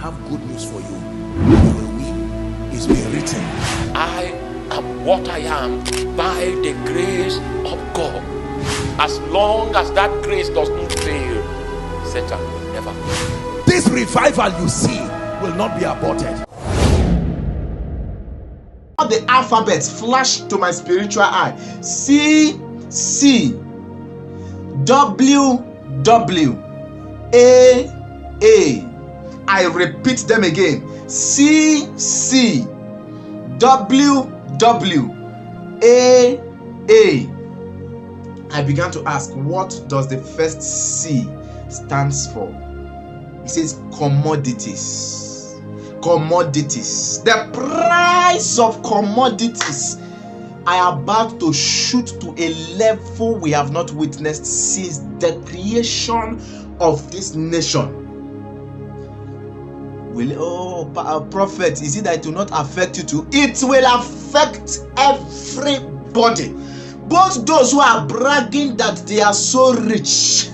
have good news for you. You will win. It's been written. I am what I am by the grace of God. As long as that grace does not fail, Satan will never win. This revival you see will not be aborted. The alphabet flashed to my spiritual eye. C C W W A. I repeat them again. C C W W A. I began to ask, what does the first C stands for? It says commodities. Commodities. The price of commodities are about to shoot to a level we have not witnessed since the creation of this nation. Prophet, is it that it will not affect you too? It will affect everybody. Both those who are bragging that they are so rich.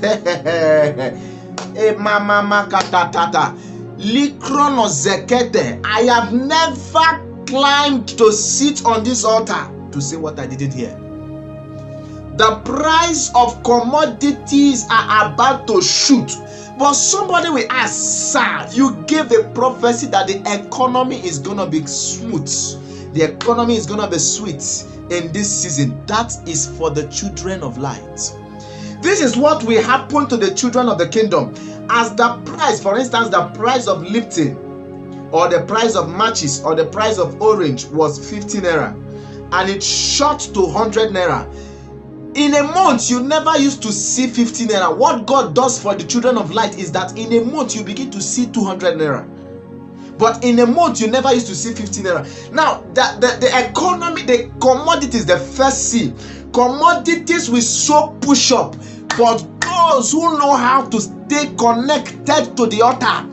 I have never climbed to sit on this altar to say what I didn't hear. The price of commodities are about to shoot. But somebody will ask, sir, you gave a prophecy that the economy is going to be smooth. The economy is going to be sweet in this season. That is for the children of light. This is what will happen to the children of the kingdom. As the price, for instance, the price of Lipton or the price of matches or the price of orange was 50 naira and it shot to 100 naira. In a month, you never used to see 50 naira. What God does for the children of light is that in a month, you begin to see 200 naira. But in a month, you never used to see 50 naira. Now, the economy, the commodities, the first C, commodities will so push up. But those who know how to stay connected to the altar,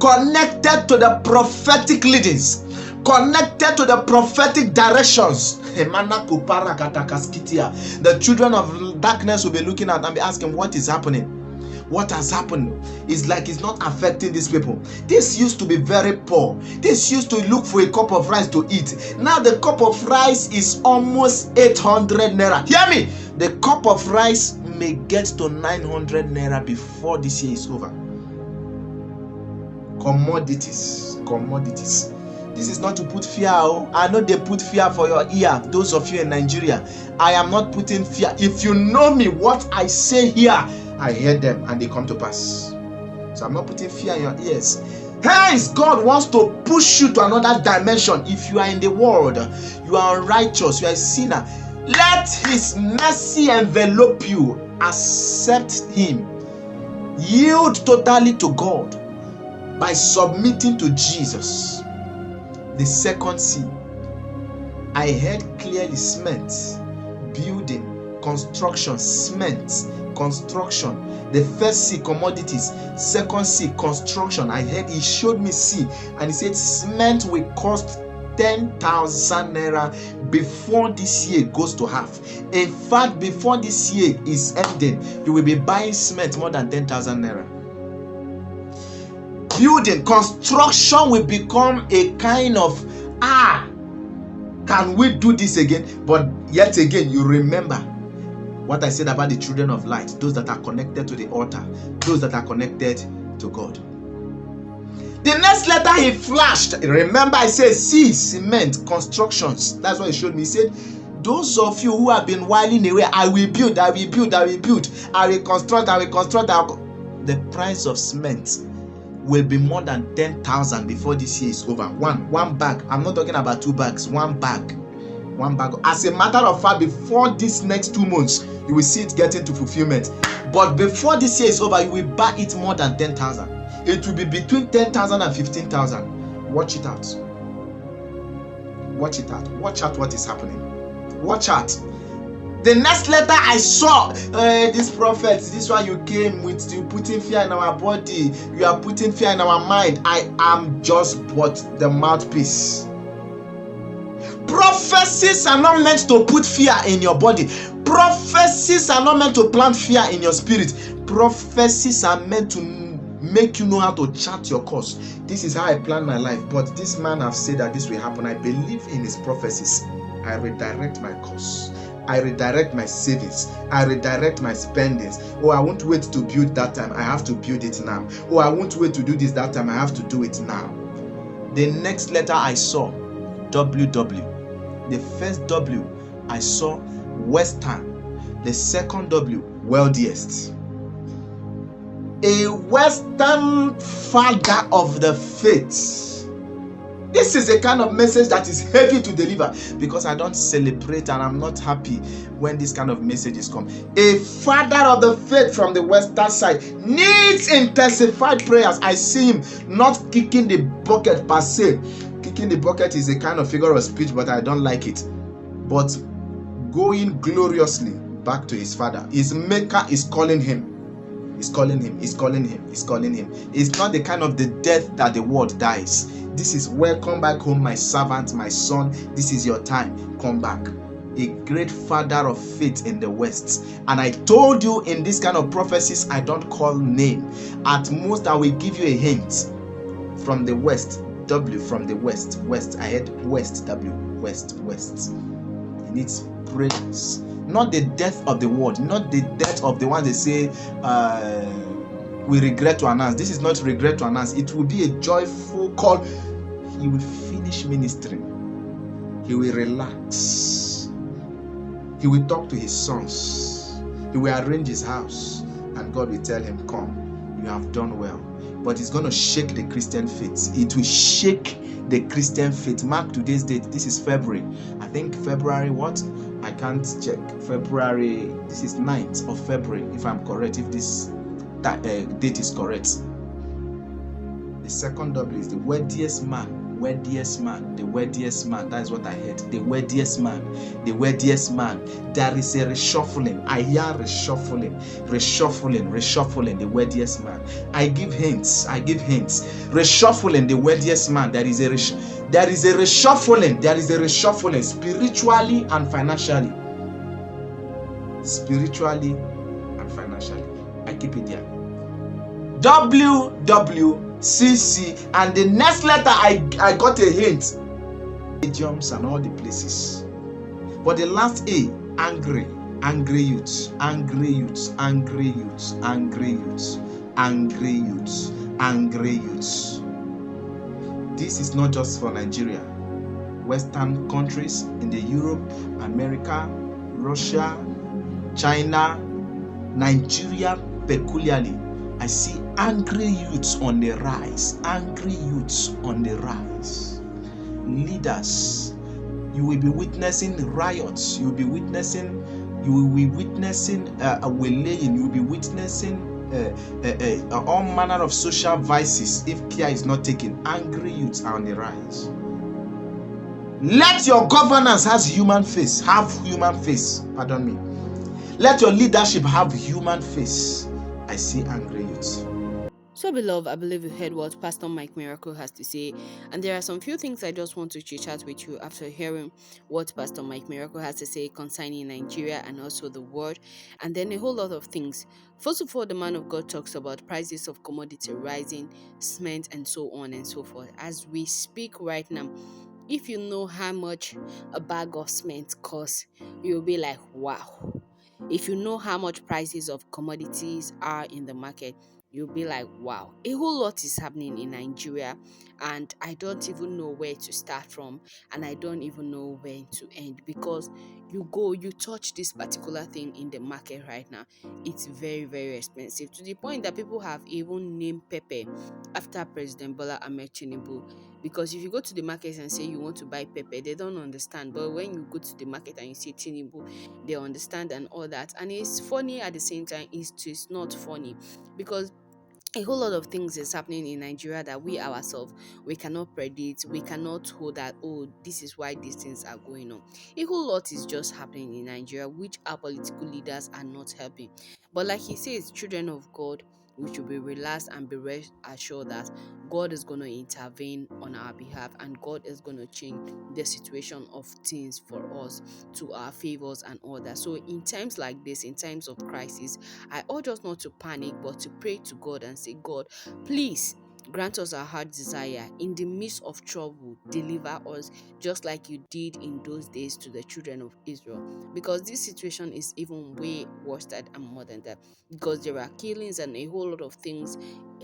connected to the prophetic leadings, connected to the prophetic directions, the children of darkness will be looking at and be asking, what is happening? What has happened? It's like it's not affecting these people. This used to be very poor. This used to look for a cup of rice to eat. Now the cup of rice is almost 800 naira. Hear me? The cup of rice may get to 900 naira before this year is over. Commodities. This is not to put fear. I know they put fear for your ear. Those of you in Nigeria, I am not putting fear. If you know me, what I say here, I hear them and they come to pass. So I'm not putting fear in your ears. Hence, God wants to push you to another dimension. If you are in the world, you are unrighteous, you are a sinner, let His mercy envelop you. Accept Him. Yield totally to God by submitting to Jesus. The second C, I heard clearly cement, building, construction, cement, construction. The first C, commodities. Second C, construction. I heard, he showed me C and he said cement will cost 10,000 naira before this year goes to half. In fact, before this year is ending, you will be buying cement more than 10,000 naira. Building, construction will become a kind of, can we do this again? But yet again, you remember what I said about the children of light, those that are connected to the altar, those that are connected to God. The next letter he flashed, remember I said C, cement, constructions. That's what he showed me. He said, those of you who have been whiling away, I will build, I will build, I will build, I will construct. The price of cement will be more than 10,000 before this year is over. One bag. I'm not talking about 2 bags. One bag. As a matter of fact, before this next 2 months, you will see it getting to fulfillment. But before this year is over, you will buy it more than 10,000. It will be between 10,000 and 15,000. Watch it out. Watch out what is happening. Watch out. The next letter I saw, this prophet, this one you came with, you putting fear in our body, you are putting fear in our mind. I am just but the mouthpiece. Prophecies are not meant to put fear in your body. Prophecies are not meant to plant fear in your spirit. Prophecies are meant to make you know how to chart your course. This is how I plan my life, but this man have said that this will happen. I believe in his prophecies. I redirect my course. I redirect my savings. I redirect my spendings. Oh, I won't wait to build that time. I have to build it now. Oh, I won't wait to do this that time. I have to do it now. The next letter I saw, WW. The first W I saw, Western. The second W, wealthiest. A Western father of the faith. This is a kind of message that is heavy to deliver, because I don't celebrate and I'm not happy when this kind of messages come. A father of the faith from the Western side needs intensified prayers. I see him not kicking the bucket per se. Kicking the bucket is a kind of figure of speech, but I don't like it. But going gloriously back to his father. His maker is calling him. He's calling him. He's calling him. He's calling him. It's not the kind of the death that the world dies. This is welcome back home, my servant, my son. This is your time. Come back. A great father of faith in the West. And I told you in this kind of prophecies, I don't call name. At most, I will give you a hint. From the West, W from the West. West, I had West, W. West, West. He needs praise. Not the death of the world. Not the death of the ones they say, we regret to announce. This is not regret to announce. It will be a joyful call. He will finish ministering. He will relax. He will talk to his sons. He will arrange his house. And God will tell him, come, you have done well. But it's going to shake the Christian faith. It will shake the Christian faith. Mark today's date. This is February. I think February what? I can't check. February. This is 9th of February, if I'm correct. If this date is correct. The second W is the wealthiest man. Wealthiest man. The wealthiest man. That is what I heard. The wealthiest man. The wealthiest man. There is a reshuffling. I hear reshuffling. Reshuffling. Reshuffling. The wealthiest man. I give hints. I give hints. Reshuffling. The wealthiest man. There is a reshuffling. There is a reshuffling spiritually and financially. Spiritually and financially. I keep it there. WWCC, and the next letter I got a hint. Stadiums and all the places. But the last A, angry. Angry youths. Angry youths. Angry youths. Angry youths. Angry youths. Angry youths. This is not just for Nigeria. Western countries in the Europe, America, Russia, China, Nigeria peculiarly. I see angry youths on the rise. Angry youths on the rise. Leaders, you will be witnessing riots. You will be witnessing a waylaying. You will be witnessing all manner of social vices if care is not taken. Angry youths are on the rise. Let your governance have human face. Pardon me. Let your leadership have human face. I see angry youths. So, beloved, I believe you heard what Pastor Mike Miracle has to say, and there are some few things I just want to chit chat with you after hearing what Pastor Mike Miracle has to say concerning Nigeria and also the world, and then a whole lot of things. First of all, the man of God talks about prices of commodity rising, cement, and so on and so forth. As we speak right now, if you know how much a bag of cement costs, you'll be like, wow. If you know how much prices of commodities are in the market, you'll be like, wow. A whole lot is happening in Nigeria, and I don't even know where to start from, and I don't even know where to end, because you touch this particular thing in the market right now, it's very, very expensive, to the point that people have even named pepper after President Bola Ahmed Tinubu. Because if you go to the market and say you want to buy pepper, they don't understand. But when you go to the market and you see Tinubu, they understand and all that. And it's funny at the same time, it's not funny, because a whole lot of things is happening in Nigeria that we ourselves, we cannot predict. We cannot hold that, oh, this is why these things are going on. A whole lot is just happening in Nigeria, which our political leaders are not helping. But like he says, children of God, we should be relaxed and be assured that God is going to intervene on our behalf, and God is going to change the situation of things for us to our favors and all that. So in times like this, in times of crisis, I urge us not to panic, but to pray to God and say, God, please grant us our heart desire. In the midst of trouble, deliver us, just like you did in those days to the children of Israel. Because this situation is even way worse and more than that. Because there are killings and a whole lot of things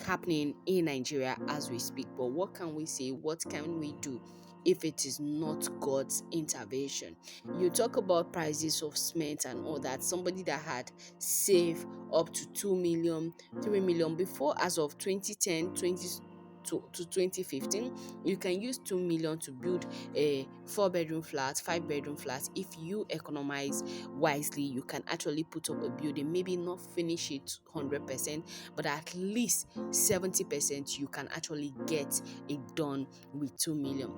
happening in Nigeria as we speak. But what can we say? What can we do if it is not God's intervention? You talk about prices of cement and all that. Somebody that had saved up to 2 million, 3 million before, as of 2010, to 2015, you can use 2 million to build a 4-bedroom flat, 5-bedroom flat. If you economize wisely, you can actually put up a building, maybe not finish it 100%, but at least 70% you can actually get it done with 2 million.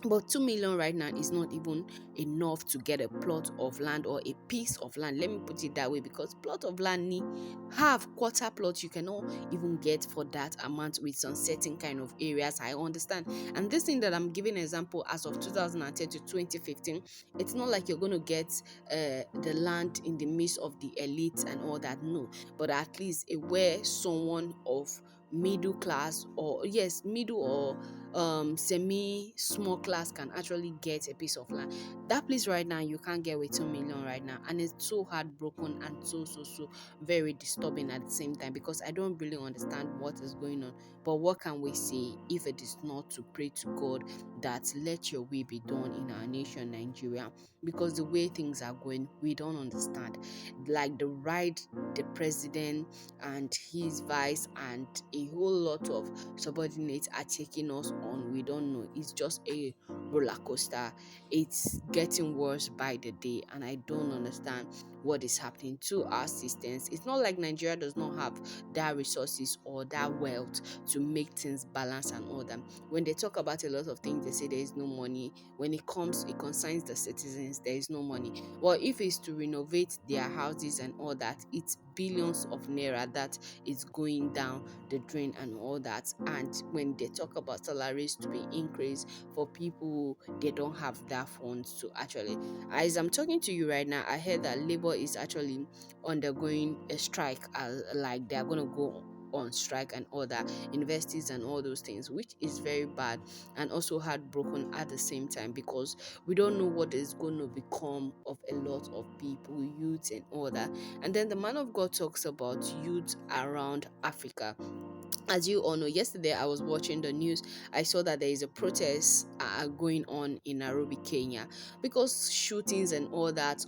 But 2 million right now is not even enough to get a plot of land or a piece of land. Let me put it that way, because plot of land need half quarter plot you cannot even get for that amount with some certain kind of areas. I understand. And this thing that I'm giving example as of 2010 to 2015, it's not like you're going to get the land in the midst of the elites and all that. No, but at least where someone of middle class, or yes, middle or semi small class can actually get a piece of land. That place right now you can't get with 2 million right now, and it's so heartbroken and so very disturbing at the same time, because I don't really understand what is going on. But what can we say if it is not to pray to God that let your will be done in our nation Nigeria? Because the way things are going, we don't understand. Like the ride the president and his vice and a whole lot of subordinates are taking us on, we don't know. It's just a roller coaster. It's getting worse by the day, and I don't understand what is happening to our systems. It's not like Nigeria does not have that resources or that wealth to make things balance and all that. When they talk about a lot of things, they say there is no money. When it concerns the citizens, there is no money. Well, if it's to renovate their houses and all that, it's billions of naira that is going down the drain and all that. And when they talk about salaries to be increased for people, they don't have that funds to actually. As I'm talking to you right now, I heard that Labour is actually undergoing a strike, like they're gonna go on strike and all that, universities and all those things, which is very bad and also heartbroken at the same time, because we don't know what is going to become of a lot of people, youth and all that. And then the man of God talks about youth around Africa. As you all know, yesterday I was watching the news. I saw that there is a protest going on in Nairobi, Kenya, because shootings and all that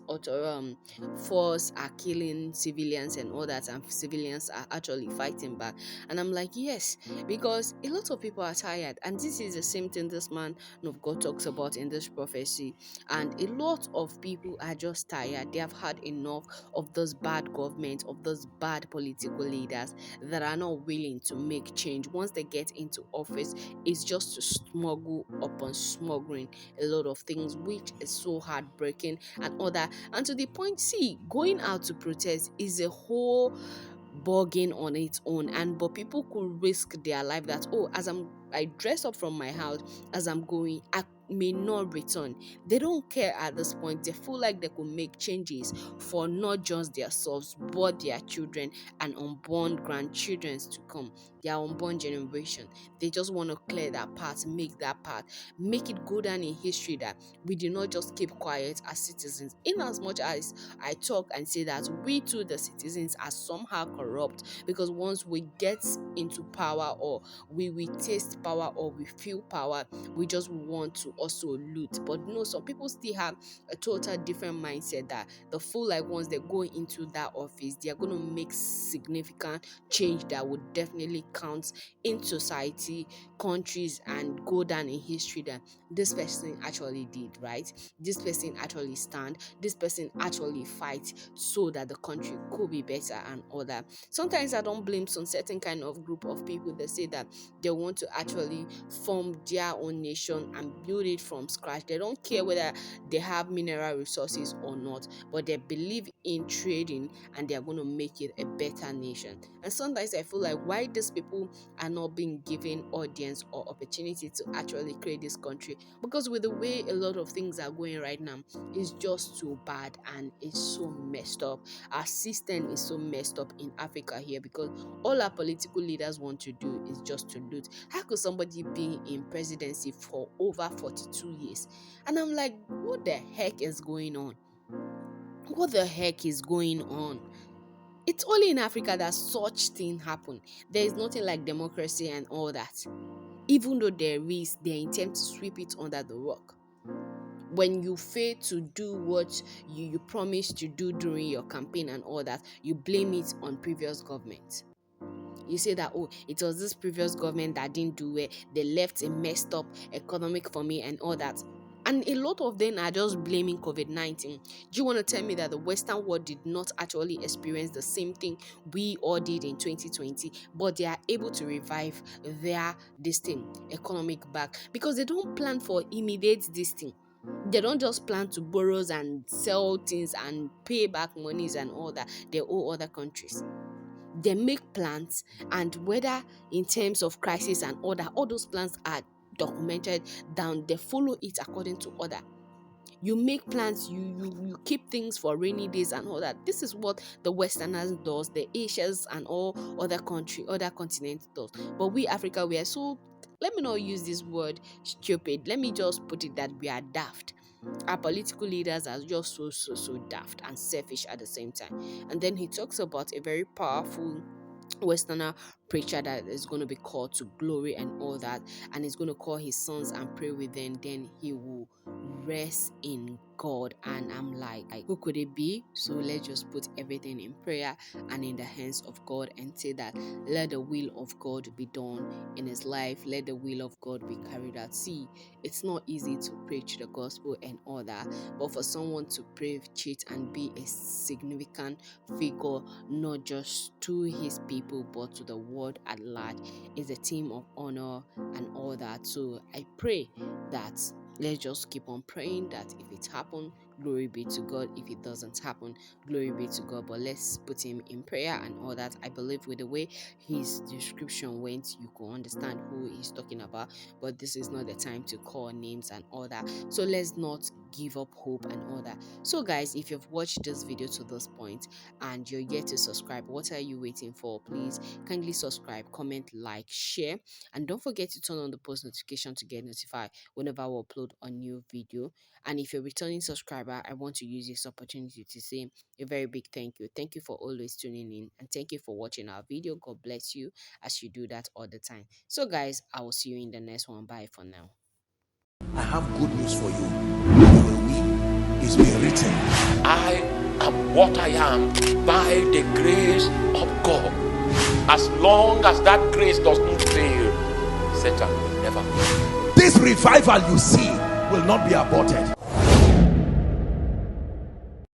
force are killing civilians and all that, and civilians are actually fighting back. And I'm like, yes, because a lot of people are tired, and this is the same thing this man of God talks about in this prophecy. And a lot of people are just tired. They have had enough of those bad government, of those bad political leaders that are not willing to make change. Once they get into office, it's just to smuggle upon smuggling a lot of things, which is so heartbreaking and all that. And to the point, see, going out to protest is a whole bargain on its own, and but people could risk their life that, oh, as I dress up from my house, as I'm going, I may not return. They don't care at this point. They feel like they could make changes for not just themselves but their children and unborn grandchildren to come, their unborn generation. They just want to clear that path, make that path, make it go down in history that we do not just keep quiet as citizens. In as much as I talk and say that we too, the citizens, are somehow corrupt, because once we get into power, or we taste power, or we feel power, we just want to also loot. But no, some people still have a total different mindset that they feel like once they go into that office, they are going to make significant change that would definitely account in society, countries, and go down in history that this person actually did, right? This person actually stand, this person actually fight so that the country could be better and all that. Sometimes I don't blame some certain kind of group of people that say that they want to actually form their own nation and build it from scratch. They don't care whether they have mineral resources or not, but they believe in trading and they are going to make it a better nation. And sometimes I feel like why these people are not being given audience or opportunity to actually create this country, because with the way a lot of things are going right now, it's just too bad and it's so messed up. Our system is so messed up in Africa here because all our political leaders want to do is just to loot. How could somebody be in presidency for over 42 years? And I'm like, what the heck is going on? What the heck is going on? It's only in Africa that such thing happen. There is nothing like democracy and all that. Even though there is, they intend to sweep it under the rug. When you fail to do what you promised to do during your campaign and all that, you blame it on previous government. You say that, oh, it was this previous government that didn't do it. They left a messed up economic for me and all that. And a lot of them are just blaming COVID-19. Do you want to tell me that the Western world did not actually experience the same thing we all did in 2020, but they are able to revive their economic back because they don't plan for immediate this thing. They don't just plan to borrow and sell things and pay back monies and all that they owe other countries. They make plans, and whether in terms of crisis and order, all those plans are documented down. They follow it according to order. You make plans, you keep things for rainy days and all that. This is what the Westerners does, the Asians and all other continents does. But we Africa, we are so, let me not use this word stupid, let me just put it that we are daft. Our political leaders are just so daft and selfish at the same time. And then he talks about a very powerful Westerner preacher that is going to be called to glory and all that, and he's going to call his sons and pray with them, then he will rest in God. And I'm like, who could it be? So let's just put everything in prayer and in the hands of God and say that let the will of God be done in his life, let the will of God be carried out. See, it's not easy to preach the gospel and all that, but for someone to preach it and be a significant figure, not just to his people but to the world at large, is a team of honor and all that. So I pray that let's just keep on praying that if it happens, glory be to God. If it doesn't happen, glory be to God. But let's put him in prayer and all that. I believe with the way his description went, you can understand who he's talking about. But this is not the time to call names and all that. So let's not give up hope and all that. So guys, if you've watched this video to this point and you're yet to subscribe, what are you waiting for? Please kindly subscribe, comment, like, share, and don't forget to turn on the post notification to get notified whenever we upload a new video. And if you're a returning subscriber, I want to use this opportunity to say a very big thank you. Thank you for always tuning in, and thank you for watching our video. God bless you as you do that all the time. So guys, I will see you in the next one. Bye for now. I have good news for you. Your will is being written. I am what I am by the grace of God. As long as that grace does not fail, Satan will never. This revival you see will not be aborted.